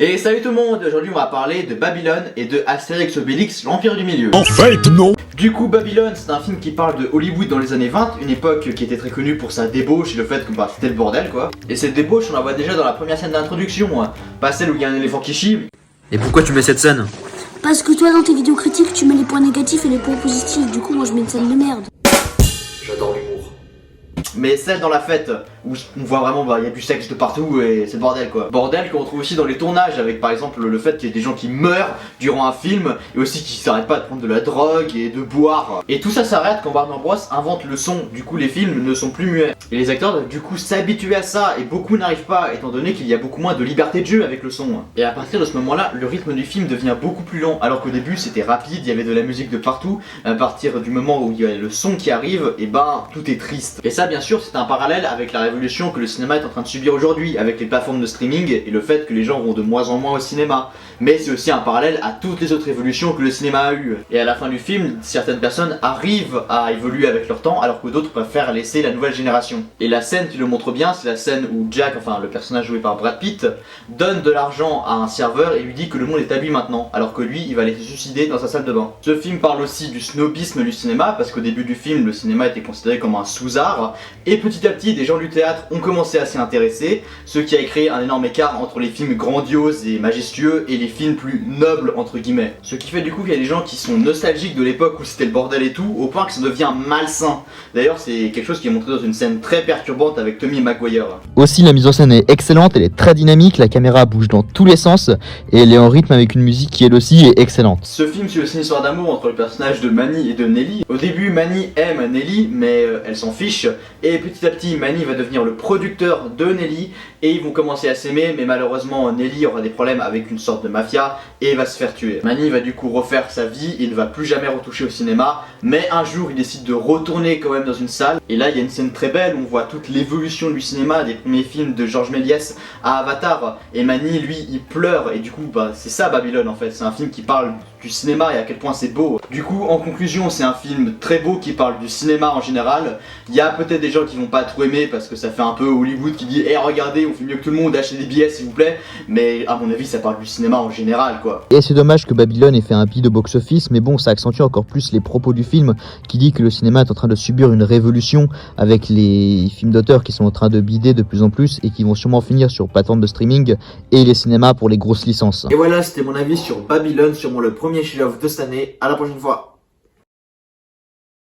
Et salut tout le monde, aujourd'hui on va parler de Babylone et de Astérix Obélix, l'Empire du Milieu. En fait, non. Du coup, Babylone, c'est un film qui parle de Hollywood dans les années 20, une époque qui était très connue pour sa débauche et le fait que c'était le bordel quoi. Et cette débauche, on la voit déjà dans la première scène d'introduction, hein. Pas celle où il y a un éléphant qui chie. Et pourquoi tu mets cette scène? Parce que toi dans tes vidéos critiques tu mets les points négatifs et les points positifs, du coup moi je mets une scène de merde. J'adore l'humour. Mais celle dans la fête, où on voit vraiment, il y a du sexe de partout et c'est le bordel quoi. Bordel qu'on retrouve aussi dans les tournages avec par exemple le fait qu'il y ait des gens qui meurent durant un film et aussi qui s'arrêtent pas de prendre de la drogue et de boire. Et tout ça s'arrête quand Warner Bros invente le son, du coup les films ne sont plus muets. Et les acteurs doivent du coup s'habituer à ça et beaucoup n'arrivent pas étant donné qu'il y a beaucoup moins de liberté de jeu avec le son. Et à partir de ce moment là, le rythme du film devient beaucoup plus lent alors qu'au début c'était rapide, il y avait de la musique de partout. À partir du moment où il y a le son qui arrive, et ben tout est triste. Et ça bien sûr c'est un parallèle avec la révolution que le cinéma est en train de subir aujourd'hui, avec les plateformes de streaming et le fait que les gens vont de moins en moins au cinéma. Mais c'est aussi un parallèle à toutes les autres évolutions que le cinéma a eues. Et à la fin du film, certaines personnes arrivent à évoluer avec leur temps, alors que d'autres préfèrent laisser la nouvelle génération. Et la scène qui le montre bien, c'est la scène où Jack, enfin le personnage joué par Brad Pitt, donne de l'argent à un serveur et lui dit que le monde est à lui maintenant, alors que lui, il va aller se suicider dans sa salle de bain. Ce film parle aussi du snobisme du cinéma, parce qu'au début du film, le cinéma était considéré comme un sous-art, et petit à petit, des gens du théâtre ont commencé à s'y intéresser, ce qui a créé un énorme écart entre les films grandioses et majestueux et les films plus nobles entre guillemets. Ce qui fait du coup qu'il y a des gens qui sont nostalgiques de l'époque où c'était le bordel et tout, au point que ça devient malsain. D'ailleurs c'est quelque chose qui est montré dans une scène très perturbante avec Tommy Maguire. Aussi la mise en scène est excellente, elle est très dynamique, la caméra bouge dans tous les sens et elle est en rythme avec une musique qui elle aussi est excellente. Ce film suit aussi une histoire d'amour entre le personnage de Manny et de Nelly. Au début Manny aime Nelly mais elle s'en fiche et petit à petit Manny va devenir le producteur de Nelly et ils vont commencer à s'aimer, mais malheureusement Nelly aura des problèmes avec une sorte de mafia et va se faire tuer. Manny va du coup refaire sa vie, il ne va plus jamais retoucher au cinéma, mais un jour il décide de retourner quand même dans une salle et là il y a une scène très belle où on voit toute l'évolution du cinéma des premiers films de Georges Méliès à Avatar et Manny lui il pleure et du coup c'est ça Babylone en fait, c'est un film qui parle du cinéma et à quel point c'est beau. Du coup en conclusion c'est un film très beau qui parle du cinéma en général. Il y a peut-être des gens qui vont pas trop aimer parce que ça fait un peu Hollywood qui dit regardez on fait mieux que tout le monde, achetez des billets s'il vous plaît, mais à mon avis ça parle du cinéma en général quoi. Et c'est dommage que Babylone ait fait un pis de box-office, mais bon ça accentue encore plus les propos du film qui dit que le cinéma est en train de subir une révolution avec les films d'auteur qui sont en train de bider de plus en plus et qui vont sûrement finir sur plateforme de streaming et les cinémas pour les grosses licences. Et voilà c'était mon avis sur Babylone, sûrement le premier chef-d'œuvre de cette année, à la prochaine fois.